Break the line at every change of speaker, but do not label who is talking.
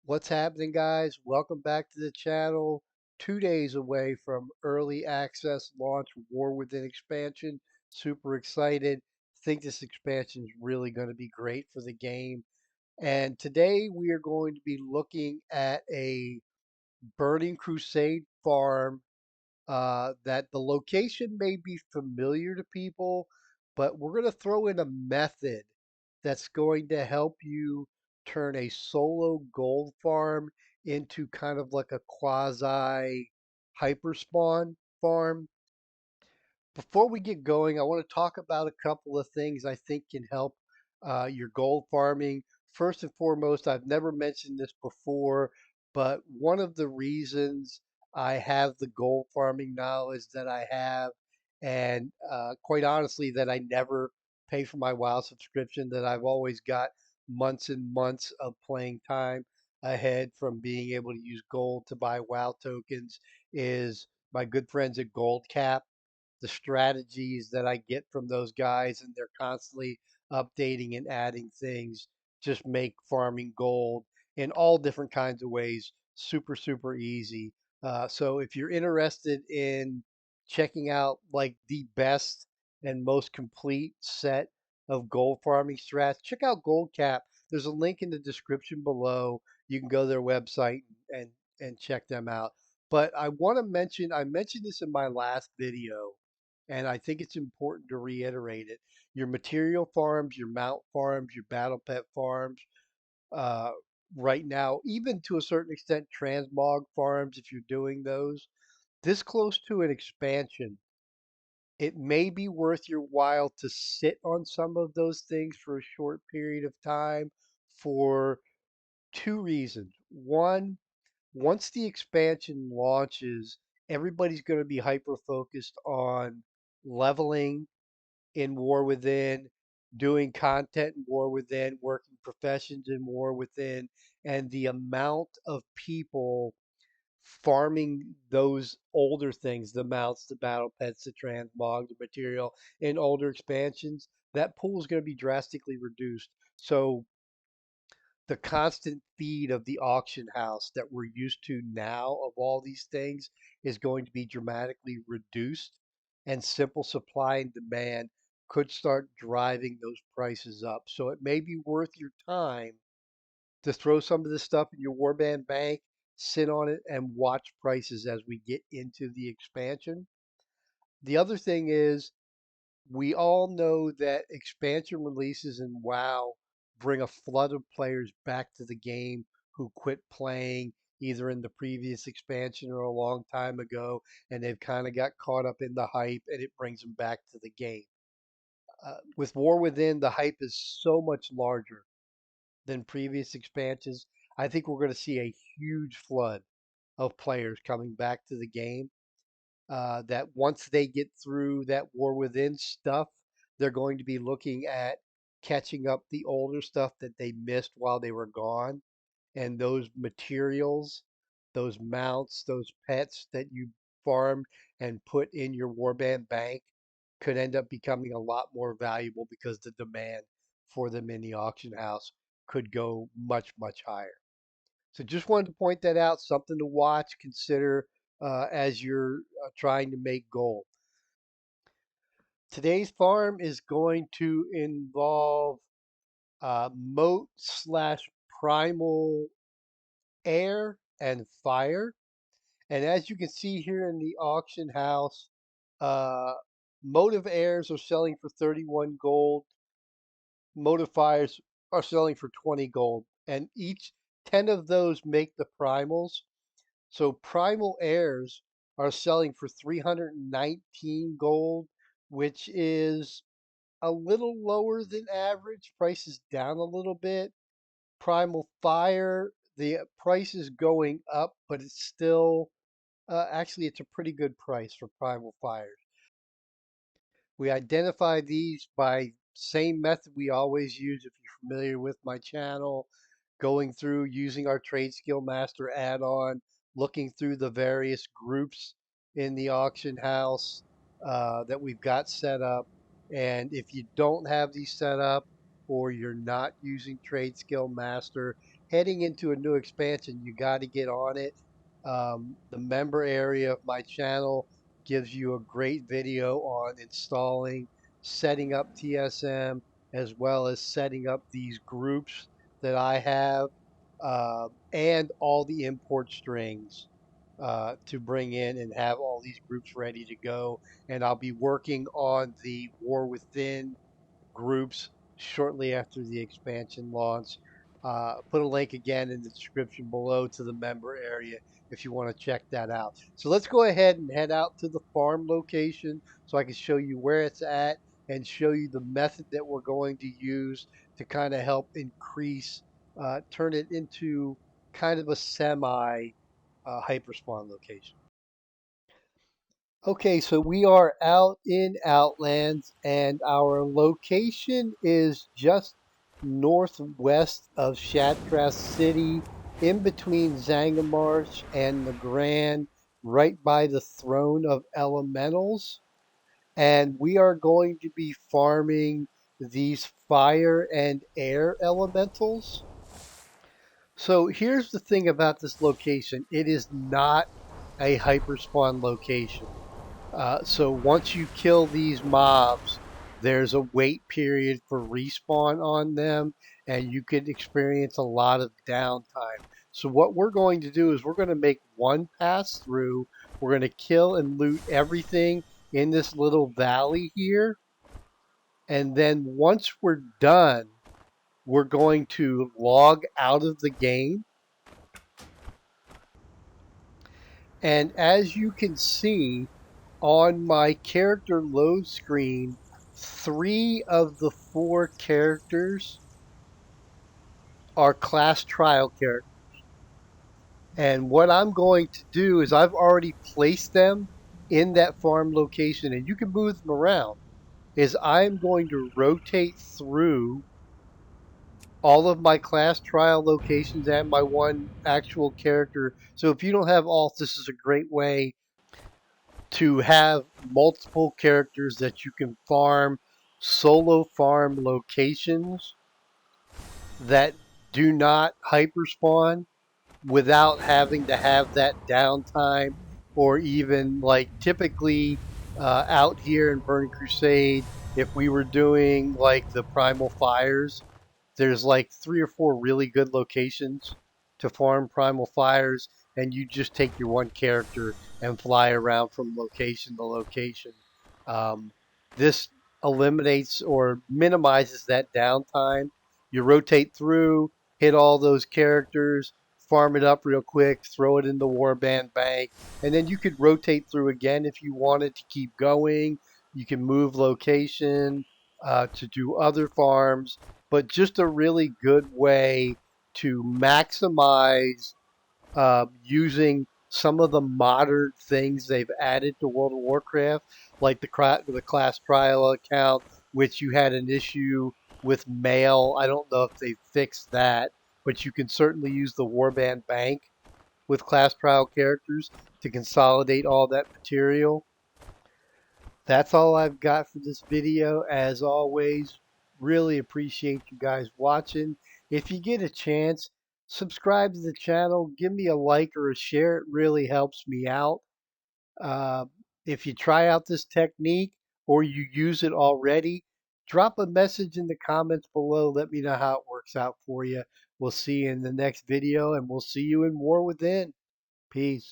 What's happening, guys? Welcome back to the channel. 2 days away from early access launch War Within expansion. Super excited. Think this expansion is really going to be great for the game. And today we are going to be looking at a Burning Crusade farm that the location may be familiar to people, but we're going to throw in a method that's going to help you turn a solo gold farm into kind of like a quasi hyperspawn farm. Before we get going, I want to talk about a couple of things I think can help your gold farming. First and foremost, I've never mentioned this before, but one of the reasons I have the gold farming knowledge that I have, and quite honestly, that I never pay for my WoW subscription, that I've always got months and months of playing time ahead from being able to use gold to buy WoW tokens, is my good friends at GoldCap. The strategies that I get from those guys, and they're constantly updating and adding things, just make farming gold in all different kinds of ways super, super easy. So if you're interested in checking out like the best and most complete set of gold farming strats, check out GoldCap. There's a link in the description below. You can go to their website and check them out. But I want to mention, I mentioned this in my last video, and I think it's important to reiterate it. Your material farms, your mount farms, your battle pet farms, uh, right now, even to a certain extent, transmog farms, if you're doing those, this close to an expansion, it may be worth your while to sit on some of those things for a short period of time for two reasons. One, once the expansion launches, everybody's going to be hyper focused on leveling in War Within, doing content in War Within, working professions in War Within, and the amount of people farming those older things, the mounts, the battle pets, the transmog, the material in older expansions, that pool is going to be drastically reduced. So the constant feed of the auction house that we're used to now of all these things is going to be dramatically reduced, and simple supply and demand could start driving those prices up. So it may be worth your time to throw some of this stuff in your warband bank, sit on it, and watch prices as we get into the expansion. The other thing is, we all know that expansion releases in WoW bring a flood of players back to the game who quit playing either in the previous expansion or a long time ago, and they've kind of got caught up in the hype, and it brings them back to the game. With War Within, the hype is so much larger than previous expansions. I think we're going to see a huge flood of players coming back to the game, that once they get through that War Within stuff, they're going to be looking at catching up the older stuff that they missed while they were gone. And those materials, those mounts, those pets that you farmed and put in your warband bank could end up becoming a lot more valuable because the demand for them in the auction house could go much, much higher. So just wanted to point that out, something to watch, consider as you're trying to make gold. Today's farm is going to involve moat slash primal air and fire. And as you can see here in the auction house, uh, motive airs are selling for 31 gold. Motive fires are selling for 20 gold. And each 10 of those make the primals. So primal airs are selling for 319 gold, which is a little lower than average. Price is down a little bit. Primal fire, the price is going up, but it's still actually it's a pretty good price for primal fires. We identify these by same method we always use if you're familiar with my channel, going through using our Trade Skill Master add-on, looking through the various groups in the auction house that we've got set up. And if you don't have these set up or you're not using Trade Skill Master, heading into a new expansion, you got to get on it. The member area of my channel gives you a great video on installing, setting up TSM, as well as setting up these groups that I have, and all the import strings to bring in and have all these groups ready to go. And I'll be working on the War Within groups shortly after the expansion launch. Put a link again in the description below to the member area if you want to check that out. So let's go ahead and head out to the farm location so I can show you where it's at and show you the method that we're going to use to kind of help increase, turn it into kind of a semi hyperspawn location. Okay, so we are out in Outlands, and our location is just northwest of Shattrath City, in between Zangamarsh and the Grand, right by the Throne of Elementals. And we are going to be farming these fire and air elementals. So here's the thing about this location. It is not a hyperspawn location. So once you kill these mobs, there's a wait period for respawn on them, and you can experience a lot of downtime. So what we're going to do is we're going to make one pass through. We're going to kill and loot everything in this little valley here. And then once we're done, we're going to log out of the game. And as you can see, on my character load screen, 3 of the 4 characters are class trial characters. And what I'm going to do is I've already placed them in that farm location, and you can move them around, is I'm going to rotate through all of my class trial locations and my one actual character. So if you don't have alt, this is a great way to have multiple characters that you can farm, solo farm locations that do not hyperspawn without having to have that downtime, or even like typically out here in Burning Crusade, if we were doing like the Primal Fires, there's like 3 or 4 really good locations to farm Primal Fires, and you just take your one character and fly around from location to location. This eliminates or minimizes that downtime. You rotate through, hit all those characters, farm it up real quick, throw it in the warband bank, and then you could rotate through again if you wanted to keep going. You can move location to do other farms, but just a really good way to maximize using some of the modern things they've added to World of Warcraft, like the class trial account, which you had an issue with mail. I don't know if they fixed that, but you can certainly use the Warband Bank with class trial characters to consolidate all that material. That's all I've got for this video. As always, really appreciate you guys watching. If you get a chance, subscribe to the channel, give me a like or a share. It really helps me out. Uh, if you try out this technique or you use it already, drop a message in the comments below. Let me know how it works out for you. We'll see you in the next video, and we'll see you in War Within. Peace.